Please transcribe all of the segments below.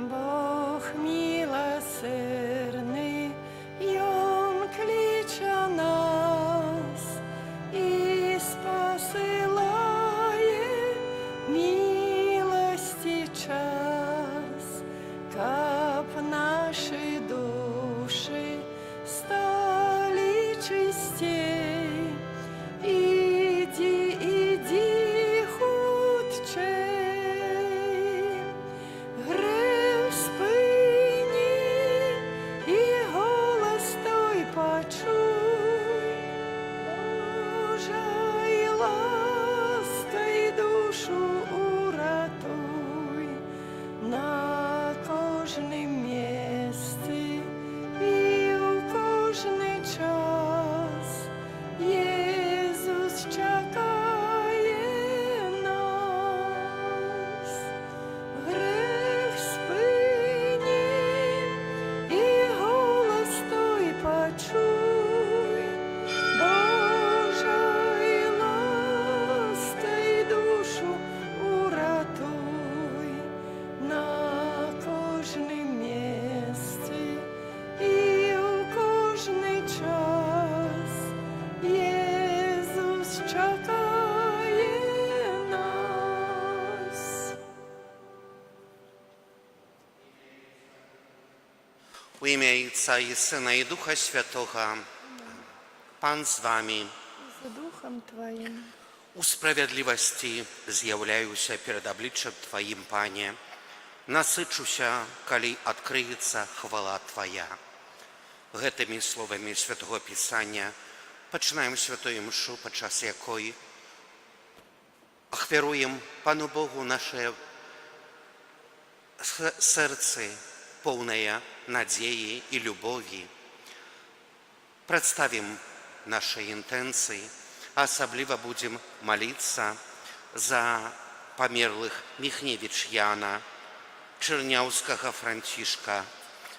Бог милосердный, и Он клича нас и спосылает милости час, каб наши души стали чистей. Иди, иди, худчей, грех спини и голос той почуй, Божой лаской душу уратуй на кожнім місці і у кожний час. Єсус чекає нас. Грех спини і голос той почуй, Божою ласкою душу уратуй на кожнім місці і у кожний час. Єсус чекає нас. У ім'я Отця і Сина і Духа Святого. Пан з вами. За Духом Твоим. У справедливості з'являюся перед обличчям Твоїм, Пане. Насичуся, коли відкриється хвала Твоя. Гэтымі словамі Святого Писання починаємо святую мшу, падчас якої ахвяруємо Пану Богу наше серце, повне надії і любові. Представим наши интенции, особливо будем молиться за померлых Михневич Яна, Черняўскага Францішка,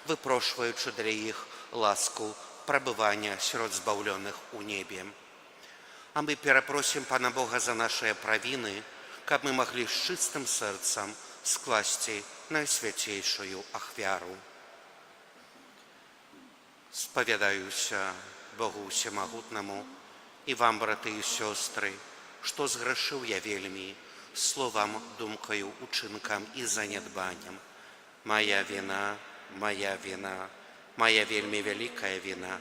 выпрошваючы для іх ласку пребывания сярод збаўлёных у небе. А мы перапросим Пана Бога за наши провины, каб мы могли с чистым сердцем скласти найсвятейшую ахвяру. Споведаюся Богу Всемогутному и вам, браты и сестры, что сгрешил я вельми словом, думкою, учинком и занедбанием. Моя вина, моя вина, моя вельми великая вина.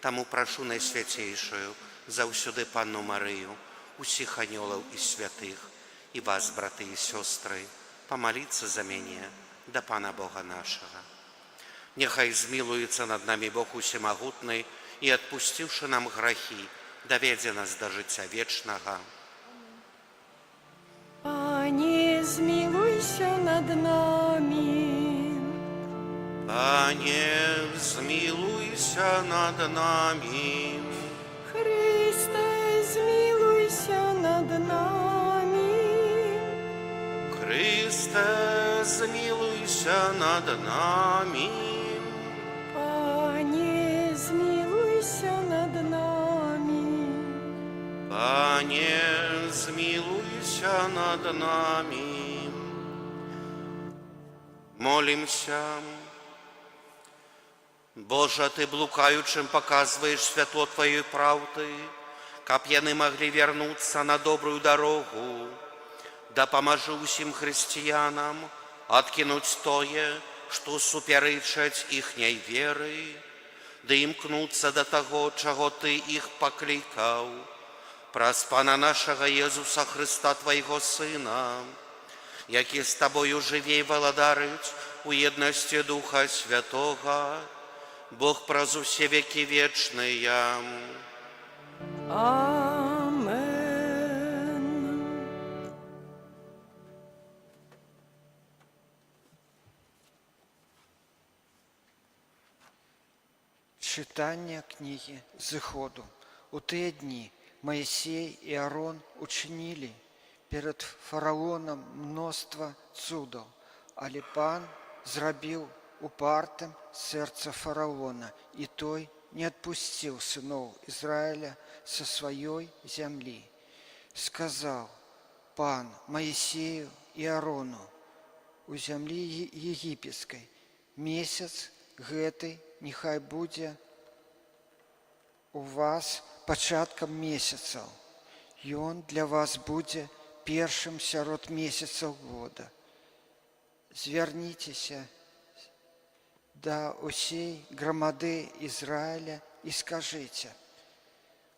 Тому прошу найсвятейшую заўсёды Панну Марию, усіх анёлаў и святых, и вас, браты и сестры, помолиться за меня до Пана Бога нашего. Нехай змилуется над нами Бог Всемогутный и, отпустивши нам грехи, доведе нас до життя вечного. Пане, змилуйся над нами. Пане, змилуйся над нами. Христе, змилуйся над нами. Христе, змилуйся над нами. Пане, змилуйся над нами. Пане, змилуйся над нами. Молимся. Боже, Ты блукаючим показываешь святло Твоей правды, каб яны могли вернуться на добрую дорогу. Да поможи усім християнам откинуть тое, что суперечать ихней веры, да имкнуться до того, чего Ты их покликал. Праз Пана нашего Иисуса Христа, Твоего Сына, які з Тобою живе і владарить у єдності Духа Святого, Бог праз усе веки вечные. Амен. Читання книги Зыходу. У тыя дні Моисей и Аарон учинили перед фараоном мноства цудов, але Пан зрабіў упартым сердце фараона, и той не отпустил сынов Израиля со своей земли. Сказал Пан Моисею и Аарону: у зямлі егіпецкай. Месяц гэты няхай будзе у вас пачаткам месяцаў. Ён для вас будзе першым сярод месяцаў года. Звярніцеся да ўсей грамады Ізраіля і скажыце: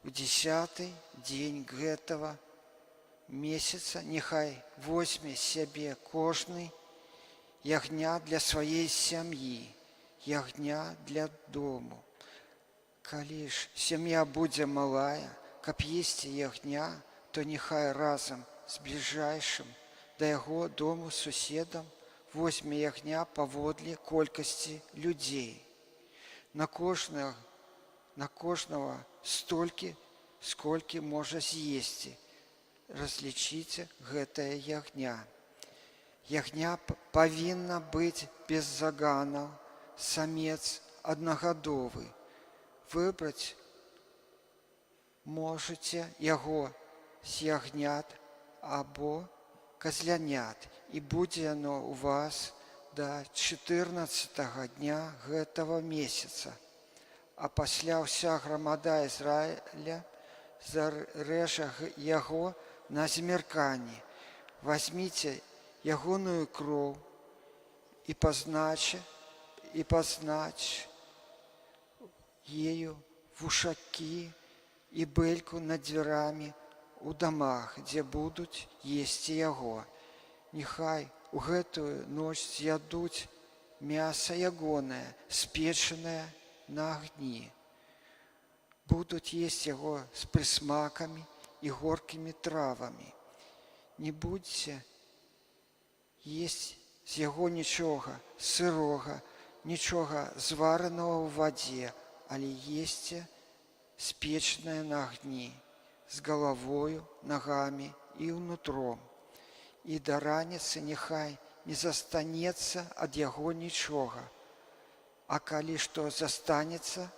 у 10-й дзень гэтага месяца няхай возьме сябе кожны ягня для сваей сям'і, ягня для дому. Калі ж сям'я будзе малая, каб есці ягня, то няхай разам з бліжэйшым да яго дому суседам возьме ягня паводле колькасці людзей. На кожнага столькі, сколькі можа з'есці. Разлічыце гэтае ягня. Ягня павінна быць без заганаў, самец аднагадовы. Выбраць можаце яго з ягнят або казлянят, і будзе яно у вас да 14-го дня гэтага месяца. А пасля ўся грамада Ізраіля зарэжа яго на змярканні. Вазьміце ягоную кроў і пазнач ею вушакі і бэльку над дзвярамі у дамах, дзе будуць есці яго. Няхай у гэтую ноч з'ядуць мяса ягонае, спечанае на агні. Будуць есці яго з прысмакамі і горкімі травамі. Не будзьце есці з яго нічога сырога, нічога зваранага ў вадзе, але есце спечанае на агні, з галавою, нагамі і ўнутром. І да раніцы няхай не застанецца ад яго нічога. А калі што застанецца,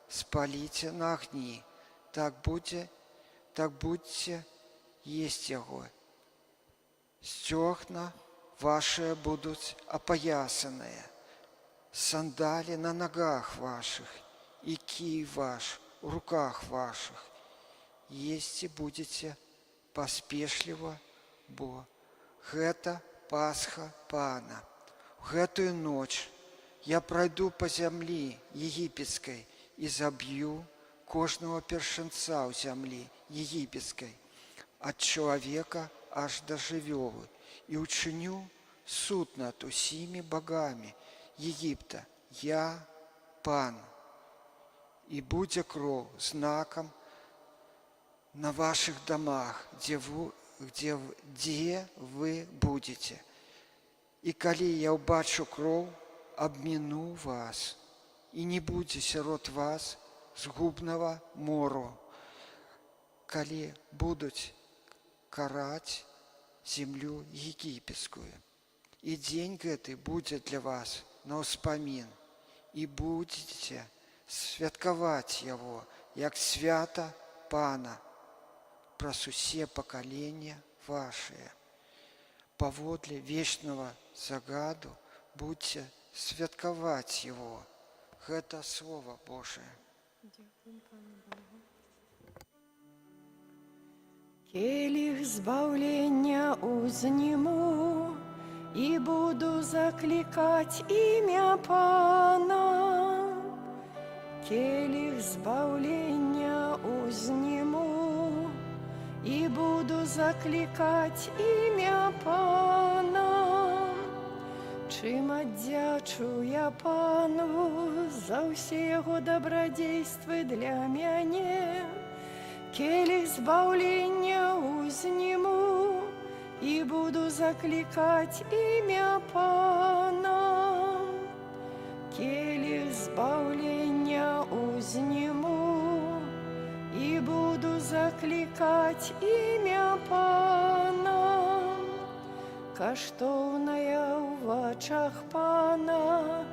спаліце на агні. Так будзьце есці яго. Сцёгна вашыя будуць апаясаныя, сандалі на нагах вашых і кій ваш у руках вашых. Есці будзеце паспешліва, бо гэта Пасха Пана. Гэтую ноч я прайду па зямлі егіпецкай і заб'ю кожнага першынца ў зямлі егіпецкай, ад чалавека аж да жывёлы, і ўчыню суд над усімі багамі Егіпта. Я Пан. І будзе кроў знакам на вашых дамах, дзе вы будзеце. І калі я ўбачу кроў, абміну вас, і не будзе сярод вас згубнага мору, калі будуць караць землю егіпецкую. І дзень гэты будзе для вас на ўспамін, і будзеце святкаваць яго, як свята Пана, праз усе пакалення вашыя. Паводле вечнага загаду будзьце святкаваць яго. Гэта Слово Божие. Келих збавлення узніму, і буду закликать ім'я Пана. Келих збавлення узніму, і буду закликать ім'я Пана. Чим аддячу я Пану за ўсе яго добродействы для мяне. Келих збавлення узніму, і буду закликать ім'я Пана. Келих збавлення узніму, і буду закликать ім'я Пана. Каштоўная ў вачах Пана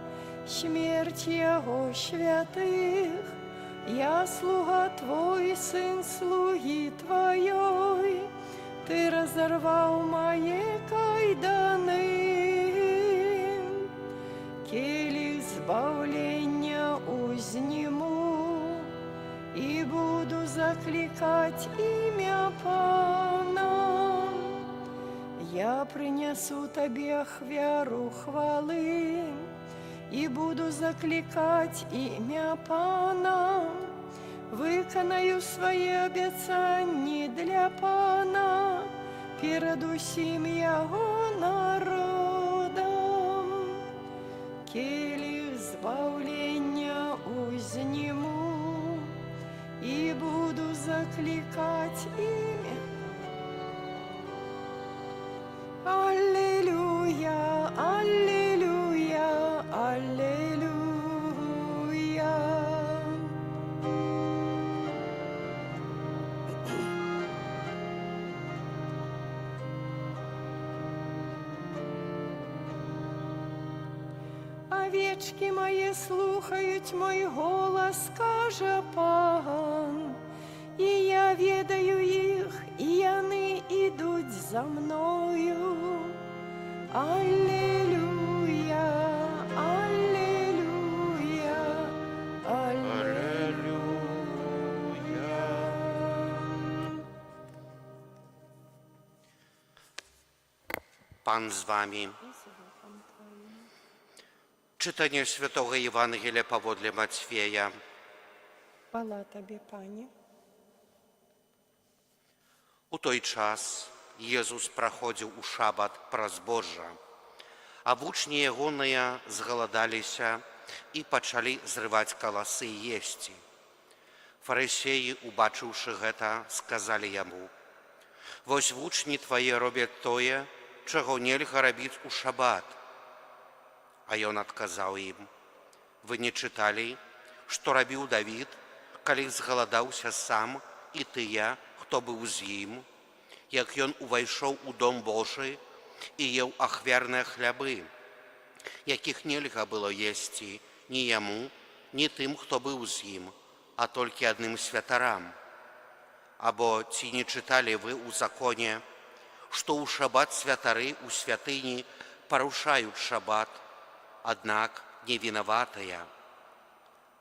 смерць яго святых. Я слуга Твой, сын слуги Твоей, Ты разорвал мои кайданы. закликать имя Пана. Я принесу Тебе ахвяру хвалы и буду закликать имя Пана. Виконаю свої обіцяння для Пана перед усім Його народом. Келих збавлення узніму і буду закликать ім'я. Аллилуйя, аллилуйя, аллилуйя. Овечки мої слухають мой голос, каже Пан, і я ведаю їх, і вони ідуть за мною. Аллилуйя, аллилуйя, аллилуйя. Пан з вами. Czytanie Świętego Ewangelia powodle Matwieja. Хвала Тобі, Пані. У той час Jezus праходзіў у шабат праз Божа, а вучні ягоныя згаладаліся і пачалі зрываць каласы і есці. Фарысеі, убачыўшы гэта, сказалі яму: «Вось вучні твае робяць тое, чаго нельга рабіць у шабат». А ён адказаў ім: «Вы не чыталі, што рабіў Давід, калі згаладаўся сам і тыя, хто быў з ім, як ён увайшоў у дом Божы і еў ахвярныя хлябы, якіх нельга было есці ні яму, ні тым, хто быў з ім, а толькі адным святарам. Або ці не чыталі вы ў законе, што ў шабат святары ў святыні парушаюць шабат, аднак не вінаватыя.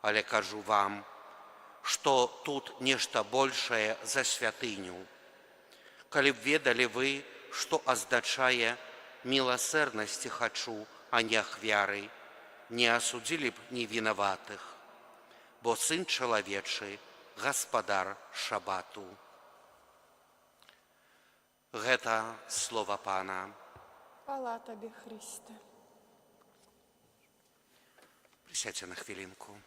Але кажу вам, што тут нешта большае за святыню. Калі б ведалі вы, што азначае «міласэрнасці хачу, а не ахвяры», не асудзілі б невінаватых, бо Сын чалавечы – гаспадар шабату. Гэта слова Пана. Хвала Тобі, Христе. Присядьте на хвилинку.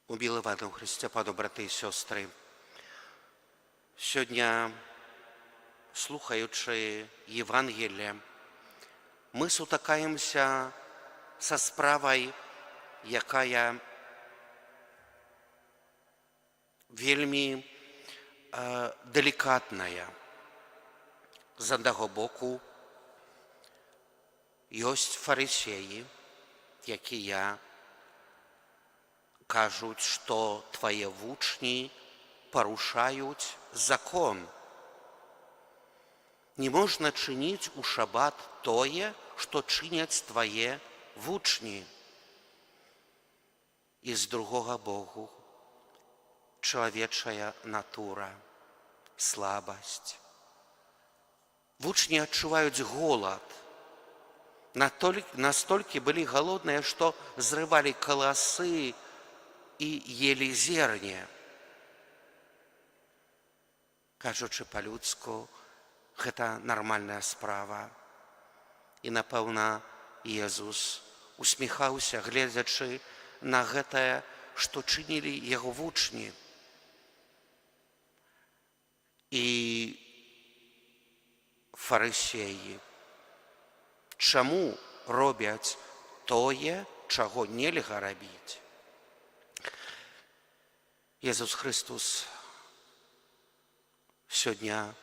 Умиловані у Христі, пану брати і сестри, сьогодні, слухаючи Євангелія, ми сутикаємося со справою, яка вельми делікатна. З одного боку, ёсць фарысеі, якія кажуць, што твае вучні парушаюць закон. Не можна чыніць у шабат тое, што чыняць твае вучні. І з другога боку, чалавечая натура, слабасць. Вучні адчуваюць голад. Настолькі былі голодныя, што зрывалі каласы і елі зерне. Кажучы па-людску, гэта нармальная справа. І, напэўна, Езус усміхаўся, гледзячы на гэтае, што чынілі яго вучні. І фарысеі чаму робяць тое, чаго нельга рабіць? Езус Христос сёння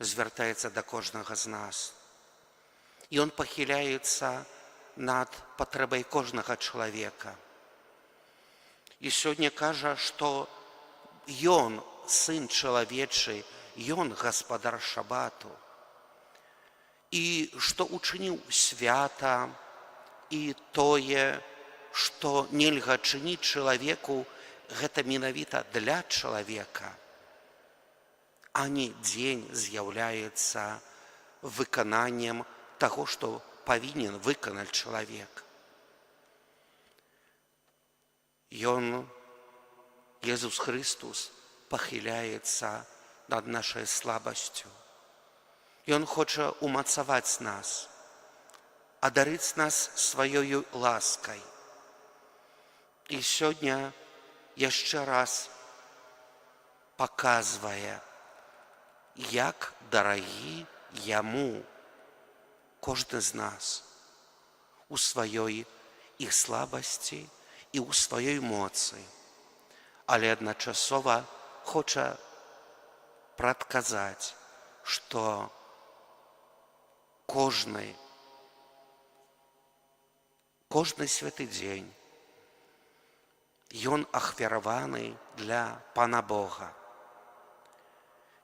звяртаецца да кожнага з нас. І Он пахіляецца над патрэбай кожнага чалавека. І сёння кажа, што Ён, Сын чалавечы, Ён гаспадар шабату. І што учыніў свята, і тое, што нельга чыніць чалавеку, гэта менавіта для чалавека, а не дзень з'яўляецца выкананнем таго, што павінен выканаць чалавек. Езус Христус пахіляецца над нашай слабасцю. Ён хоча умацаваць нас, адарыць нас сваёю ласкай. І сёння яшчэ раз паказвае, як дарагі яму кожны з нас у сваёй і слабасці і ў сваёй моцы, але адначасова хоча прадказаць, што кожны святы дзень ён ахвяраваны для Пана Бога.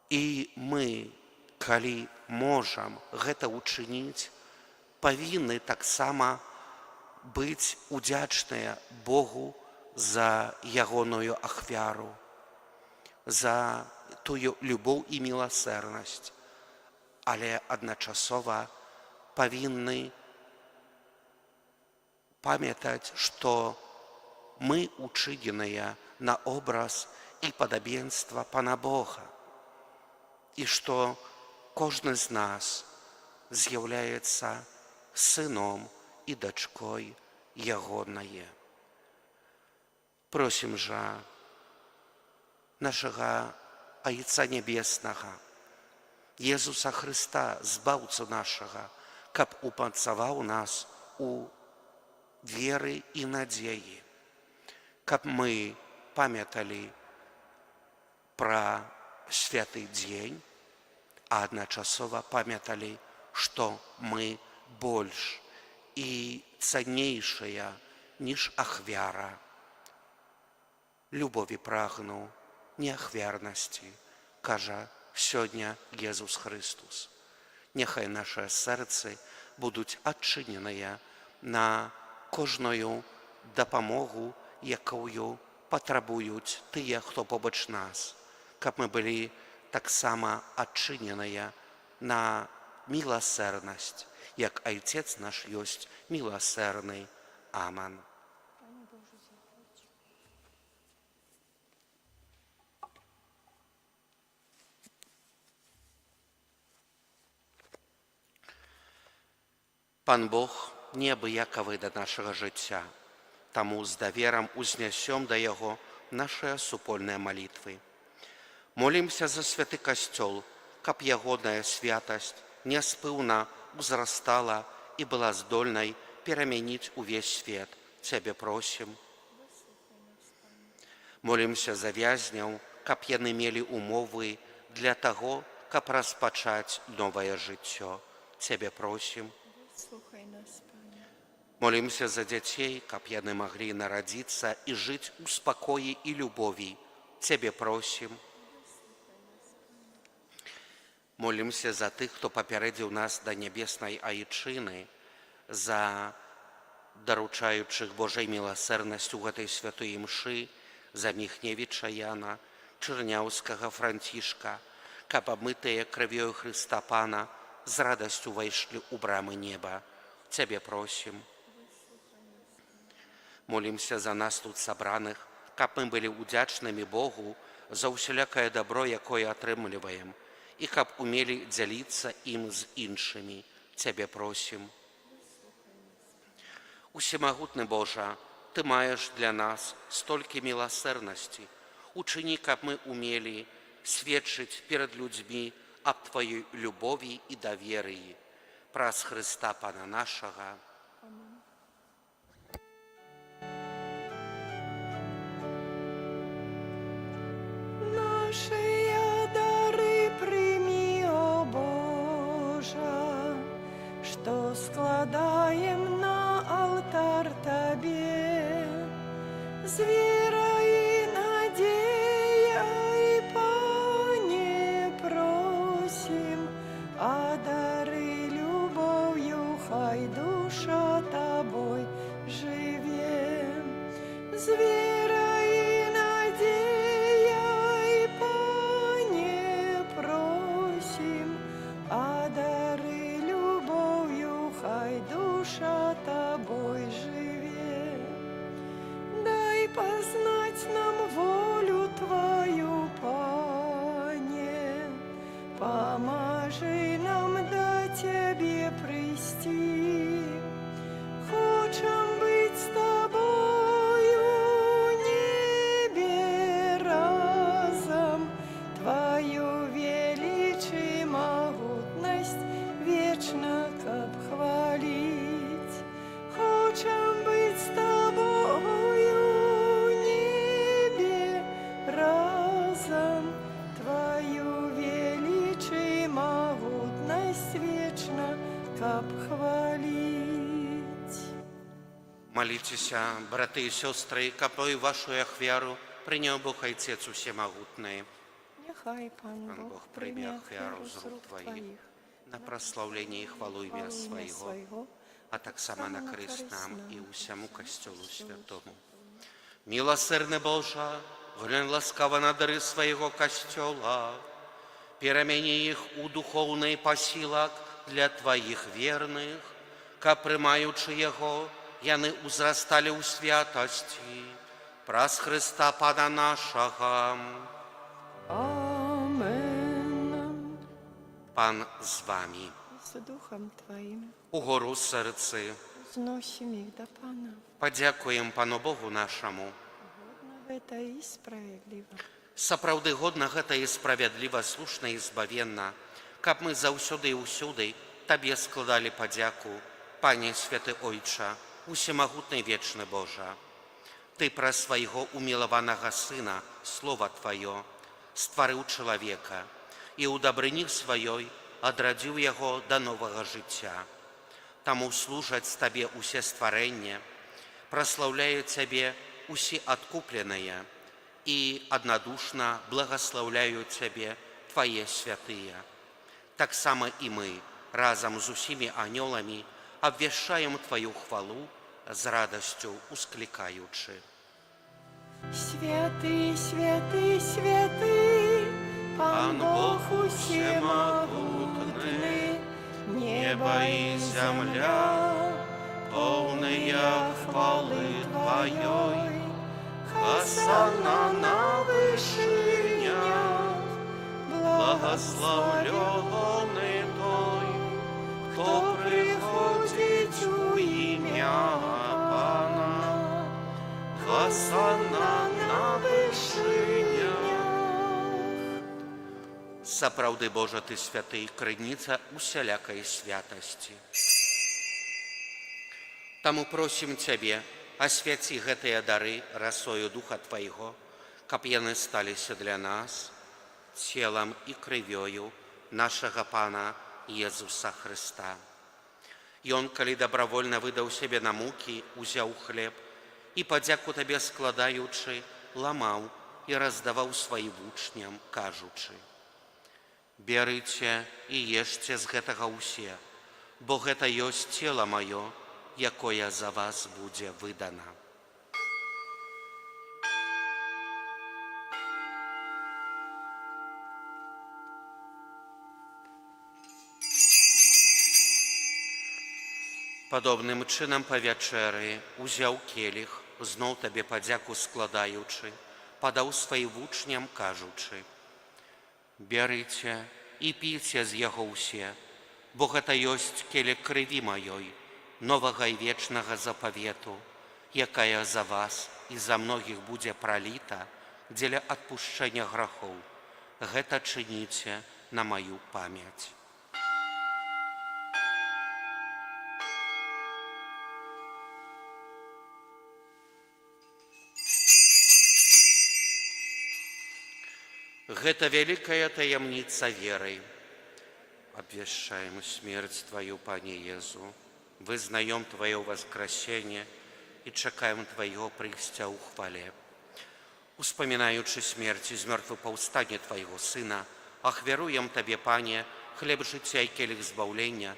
І мы, калі можам гэта ўчыніць, павінны таксама быць удзячныя Богу за ягоную ахвяру, за тую любоў і міласэрнасць, але адначасова павінны памятаць, што мы учыненыя на образ і падабенства Пана Бога, і што кожны з нас з'яўляецца сыном і дачкой ягонае. Просім жа нашага Айца Нябеснага, Езуса Христа, збаўцу нашага, каб умацаваў нас у веры і надзеі, каб мы памяталі пра святы дзень, а адначасова памяталі, што мы больш і цаннейшая, ніж ахвяра. Любові прагну, не ахвярнасці, кажа сёння Езус Христус. Няхай нашы сэрцы будуць адчыненыя на кожную дапамогу, якую патрабуюць тыя, хто побач нас, каб мы былі таксама адчыненыя на міласэрнасць, як Айцец наш ёсць міласэрны. Аман. Пан Бог неабыякавы да нашага жыцця, таму з даверам узнясём да Яго нашыя супольныя малітвы. Молімся за святы касцёл, каб ягоная святасць няспыўна узрастала і была здольнай перамяніць увесь свет. Цябе просім. Молімся за вязняў, каб яны мелі умовы для таго, каб распачаць новае жыццё. Цябе просім. Слухай нас, Пане. Молімся за дзяцей, каб яны маглі нарадзіцца і жыць у спакоі і любові. Цябе просім. Молімся за тых, хто папярэдзіў нас да нябеснай Айчыны, за даручаючых Божай міласэрнасць у гэтай святой імшы, за Міхневіча Яна, Чырняўскага Францішка, каб абмытыя крывёю Хрыста Пана з радасцю ўвайшлі ў брамы неба. Цябе просім. Молімся за нас тут сабраных, каб мы былі удзячнымі Богу за ўсялякае дабро, якое атрымліваем, і каб умелі дзяліцца ім з іншымі. Цябе просім. Усемагутны Божа, Ты маеш для нас столькі міласэрнасці. Учыні, каб мы умелі сведчыць перад людзьмі аб Тваёй любові і даверыі. Праз Хрыста Пана нашага. Нашыя дары прымі, о Божа, што складаем на алтар Табе. З верай і надзеяй, Пане, просім, а дары любов'ю хай душа Табой жыве. З верай і надзеяй, каб хваліць. Молитеся, браты и сестры, капой вашу ахвяру принял Бог Отец Всемогутный. Няхай Пан Бог прийме ахвяру з рук Твоїх на прославление и хвалу имя Своего, а так само на крест нам и усему костелу святому. Милосердный Боже, глянь ласкаво на дары Своего костела, перемени их у духовный посилок для Твоих верных, ка примаючи Его, яны узрастали у святости, праз Христа Пана нашего. Амен. Пан з вами. З Духом Твоїм Угору серці. зносим їх до Пана. Подякуємо Пану Богу нашому. Годно гэта і справедливо. Сапраўды годна гэта і справядліва, слушна і збавенна, каб мы заўсёды і ўсюды Табе складалі падзяку, Пане Святы Ойча, усемагутны вечны Божа. Ты праз свайго умілаванага Сына, Слова Тваё, стварыў чалавека і ў дабрыні сваёй адрадзіў яго да новага жыцця. Таму служаць Табе усе стварэнне, праслаўляюць Цябе усе адкупленыя і аднадушна благаслаўляюць Цябе Твае святыя. Таксама і мы, разам з усімі анёламі, абвяшчаем Тваю хвалу, з радасцю усклікаючы. Святы, святы, святы, Пан Бог усемогутны, небо и земля, полная хвалы Твоей. Хосанна на вышинях, благословленный Той, кто приходит у имя Пана. Хосанна на вышинях. Сапраўды, Божа, Ты святы, крыніца усялякай святасці. Таму просім Цябе, асвяці гэтыя дары расою Духа Твайго, каб яны сталіся для нас целам і крывёю нашага Пана Езуса Христа. Ён, калі добровольна выдаў сябе на мукі, узяў хлеб і, падзяку Табе складаючы, ламаў і раздаваў сваім вучням, кажучы: «Бярыце і ешце з гэтага ўсе, бо гэта ёсць цела маё, якое за вас будзе выдана». Падобным чынам па вячэры узяў келіх, зноў Табе падзяку складаючы, падаў сваім вучням, кажучы: «Бярыце і піце з яго ўсе, бо гэта ёсць келіх крыві маёй, новага і вечнага запавету, якая за вас і за многіх будзе праліта дзеля адпушчэння грахоў. Гэта чыніце на маю памяць». Гэта вялікая таямніца веры. Абвяшчаем смерць Твою, Пане Езу, вызнаем Твое воскресение и чакаем Твоего прыйсця ў хвале. Успамінаючы смерць і змёртвапаўстанне Твайго Сына, ахвяруем Табе, Пане, хлеб жыцця і келіх збаўлення,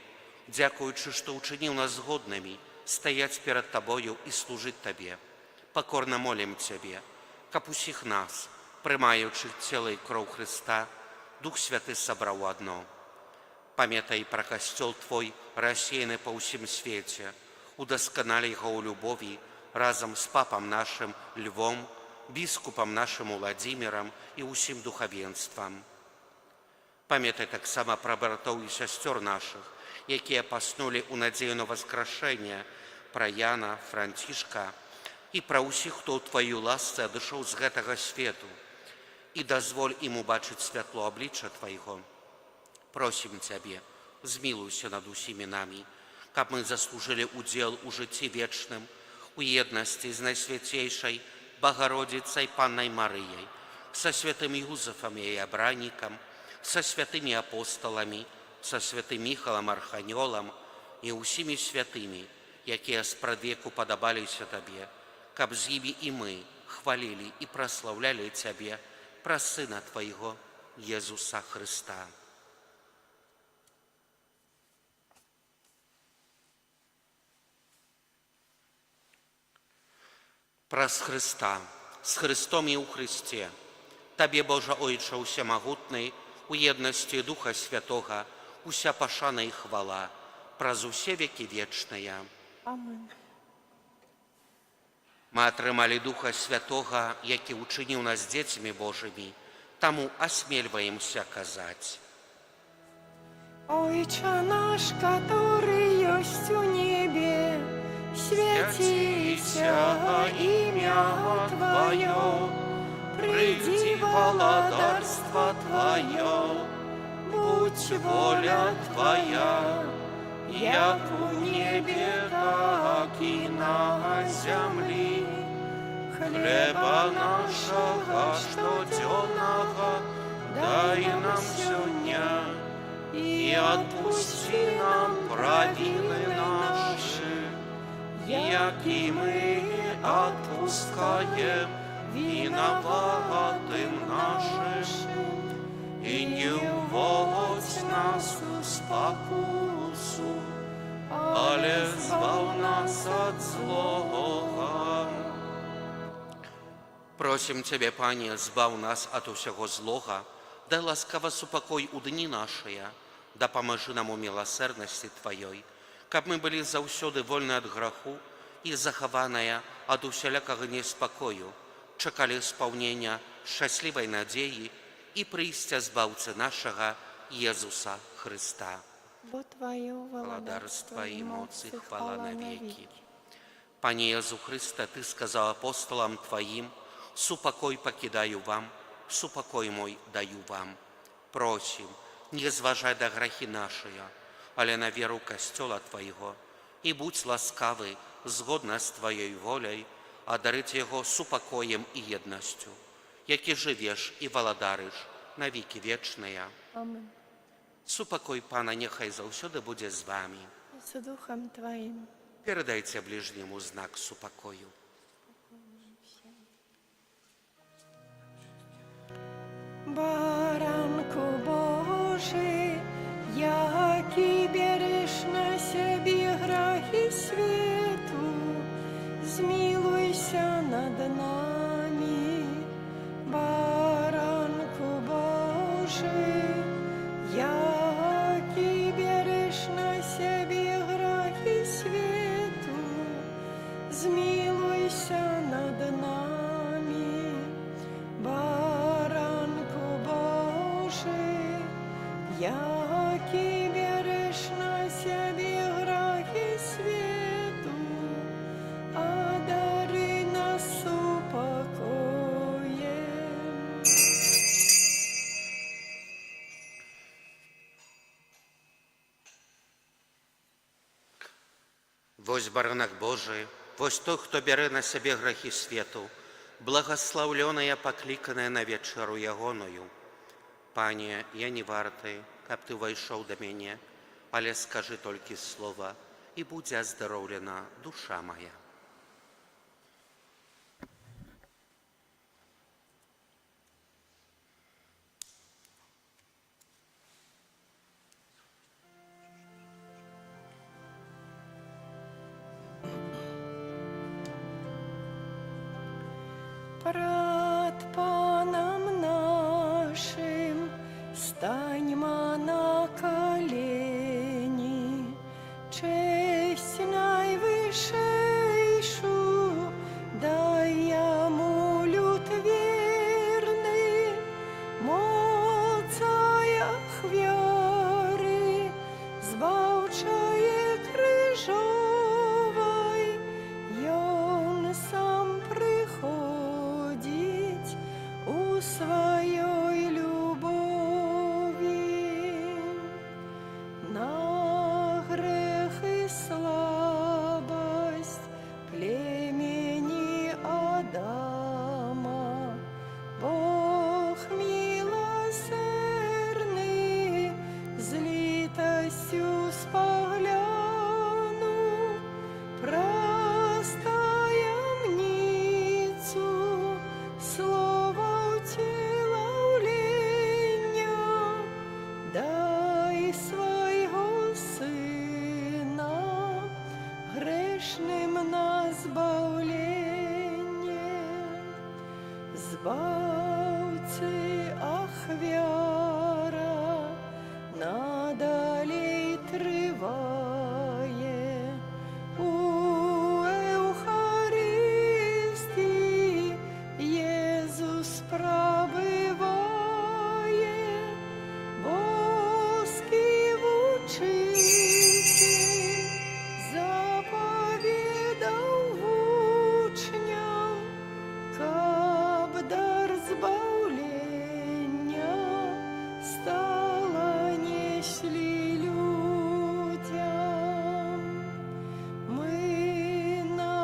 дзякуючы, што ўчыніў нас згоднымі стаяць перад Табою і служыць Табе. Пакорна молім Цябе, каб усіх нас, прымаючых цела і кроў Христа, Дух Святы сабраў адно. Памятай пра касцёл Твой, рассеяны па ўсім свеце, удасканалі яго ў любові разам з папам нашым Львом, біскупам нашым Уладзімірам і ўсім духавенствам. Памятай таксама пра братоў і сясцёр нашых, якія паснулі ў надзею на воскрашэнне, пра Яна, Францішка і пра ўсіх, хто ў Тваёй ласцы адышоў з гэтага свету, і дазволь ім убачыць святло аблічча Твайго. Просім Цябе, змілуйся над усімі намі, каб мы заслужылі удзел у жыцці вечным, у еднасці з найсвяцейшай Богородицей Паннай Марыяй, са святым Юзефам і абраннікам, са святымі апосталамі, са святым Міхалам Арханёлам, і ўсімі святымі, якія спрадвеку падабаліся Табе, каб з імі і мы хвалілі і праслаўлялі Цябе праз Сына Твайго, Езуса Хрыста. Праз Хрыста, з Христом і ў Христе, Табе, Божа Ойча Усемагутны, у еднасці Духа Святога, уся пашана і хвала, праз усе векі вечныя. Амин. Мы атрымалі Духа Святога, які ўчыніў нас дзецьмі Божымі, таму асмельваемся казаць. Отче наш, который есть у небе, святися имя Твое, приди владарство Твое, будь воля Твоя, як у небе, так и на земли. Хлеба нашего штоденного дай нам сегодня, и отпусти нам провины наши, яки мы отпускаем виноватым нашим, и не уводь нас в спокусу, але збав нас от злого. Просім Цябе, Пане, збаў нас ад усяго злога, дай ласкава супакой у дні нашыя, дапамажы нам у міласэрнасці Тваёй, каб мы былі заўсёды вольны ад граху і захаваная ад усялякага неспакою, чакалі спаўнення шчаслівай надзеі і прыйсця збаўцы нашага Езуса Хрыста. Бо Твое Владарства і моц і хвала навеки. Пане Езу Христе, Ты сказал апостолам Твоим: «Супокой покидаю вам, супокой мой даю вам». Просим, не зважай да грахи нашыя, але на веру Костёла Твоего, и будь ласкавы, згодна з Твоей волей, одарить Его супокоем и едностью, які живеш и валадарыш на веки вечные. Амин. Супокой Пана нехай заўсёды будзе з вами. И с Духом Твоим. Передайте ближнему знак супокою. Баранку Божий, який береш на себе грахи свету, змилуйся над нами. Баранку Божий, який береш на себе грахи свету, змилуйся над нами. Баранку Божий, який береш на себе грахи свету, одари нас упокоем. Вось баранак Божий, вось той, хто бярэ на сябе грахі свету, благаслаўлёная, пакліканая на вечару ягоную. Пане, я не варты, каб Ты ўвайшоў да мяне, але скажы толькі слова, і будзе аздароўлена душа моя. Пред Паном нашим станьмо на колени, честь найвышейшу дай Ему люд верный, моцая хвяры, збавчае крыжовой, Он сам приходить у своей любови. На грех и слабость племени Адама Бог милосердный с литостью споглядывает Zbawcy, wiara nadalej trwaje. U Eucharystii Jezus prabywaje, boski uczyciel zapowiadał uczniom, kab dar zbawlenia stała nieśli ludziom. My na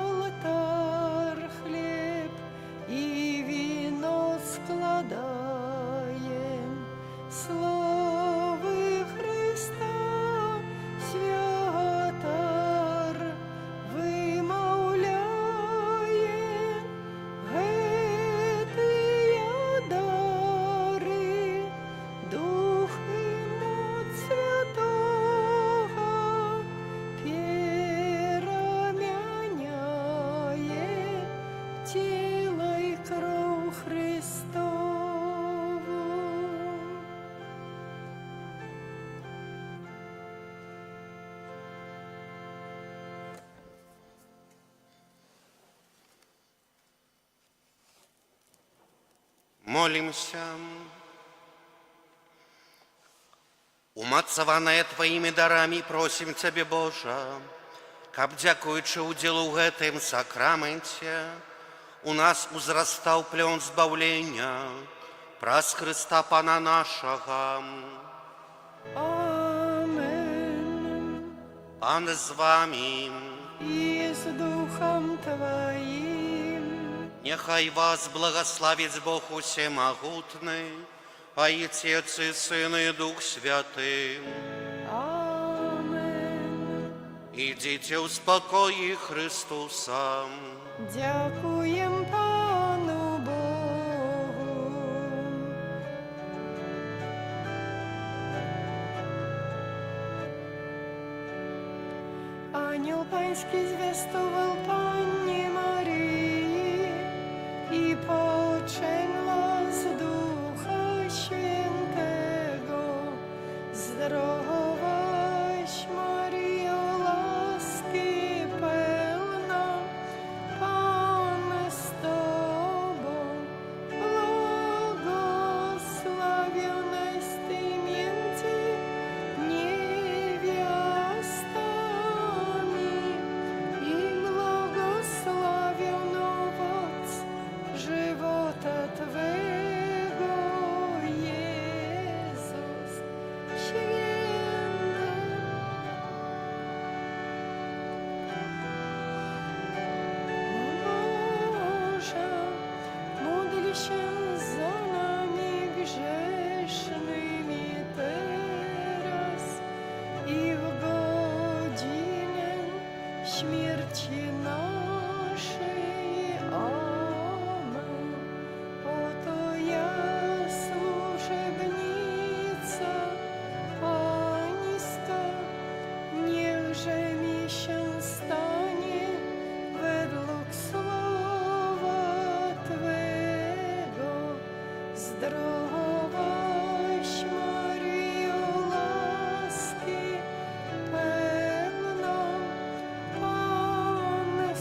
altar chleb i wino składajem, sławy Chrysta światar wymawlaje. Гэтыя дары дух і моц святога перамяняе цела і кроў Христову. Молимся. Умацаваная Твоими дарами, просим Тебе, Боже, каб, дзякуючы удзелу ў гэтым сакраменце, у нас узрастаў плён збаўлення праз Христа Пана нашага. Amen. Пан з вами. И с Духом Твоим. Нехай вас благословит Бог Усемогутный, Отец и Сын и Дух Святый. Amen. Идите в спокое Христуса. Дякуем Пану Богу. Ангел Панский звестовал Панне Марии, и поченла з Духа Świętego. Zdrowaś Maryjo, łaski pełna, Pan z Tobą, błogosławionaś Ty między niewiastami i błogosławiony owoc żywota Twego, Jezus święty. Boże, módl się za nami grzesznymi teraz i w godzinę śmierci naszej. Amen. Oto ja, służebnica Pańska, niechże mi się stanie według słowa Twego. Zdrowaś Maryjo, łaski pełna, Pan z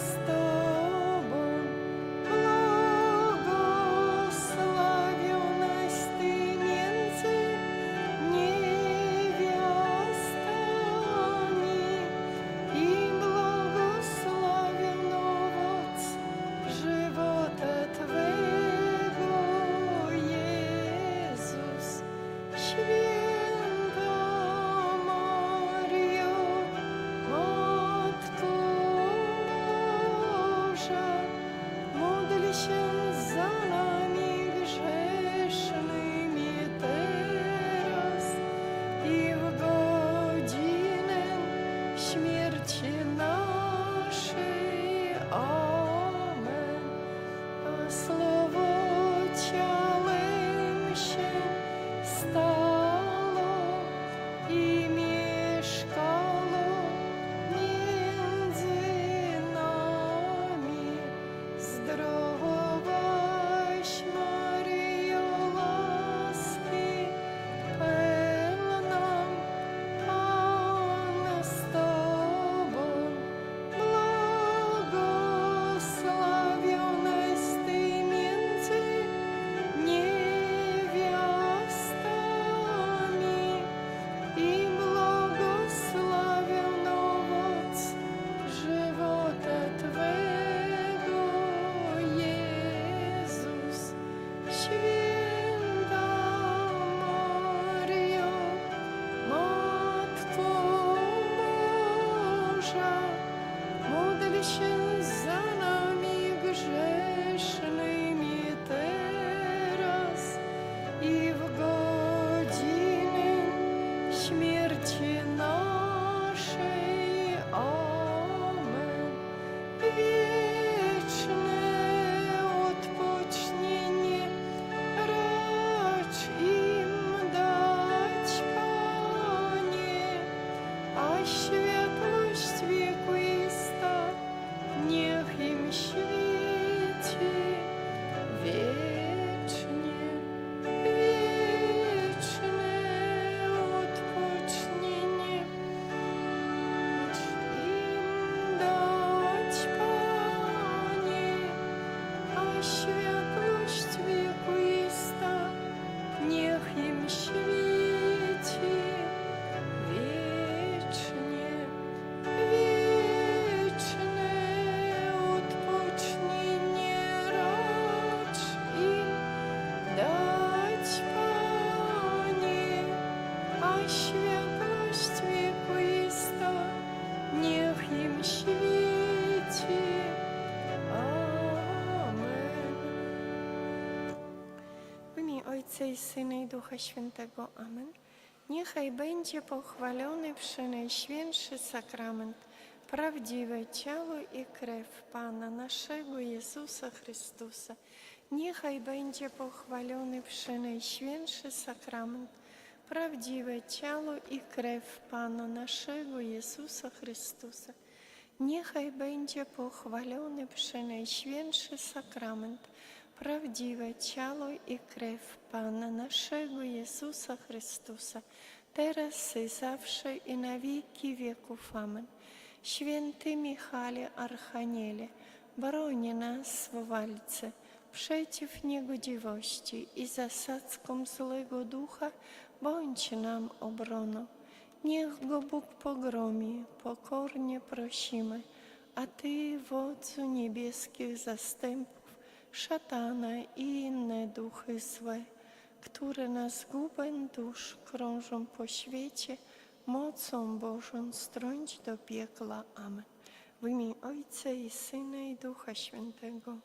światłość wiekuista, niech im świeci wiecznie, wieczne odpocznienie. Im dać, Panie, a światłość wiekuista, niech im świeci wiecznie, wieczne odpocznienie racz im dać, Panie, a światłość wiekuista, niech im świeci. Amen. W imię Ojca i Syna i Ducha Świętego. Amen. Niechaj będzie pochwalony Przenajświętszy Sakrament, prawdziwe ciało i krew Pana naszego Jezusa Chrystusa. Niechaj będzie pochwalony Przenajświętszy Sakrament, prawdziwe ciało i krew Pana naszego Jezusa Chrystusa. Niechaj będzie pochwalony Przenajświętszy Sakrament, prawdziwe ciało i krew Pana naszego Jezusa Chrystusa, teraz i zawsze i na wieki wieków. Amen. Święty Michale Archaniele, broni nas w walce przeciw niegodziwości i zasadzkom złego ducha, bądź nam obroną. Niech go Bóg pogromi, pokornie prosimy, a Ty, wodzu niebieskich zastępów, szatana i inne duchy złe, które na zgubę dusz krążą po świecie, mocą Bożą strąć do piekla. Amen. W imię Ojca i Syna i Ducha Świętego.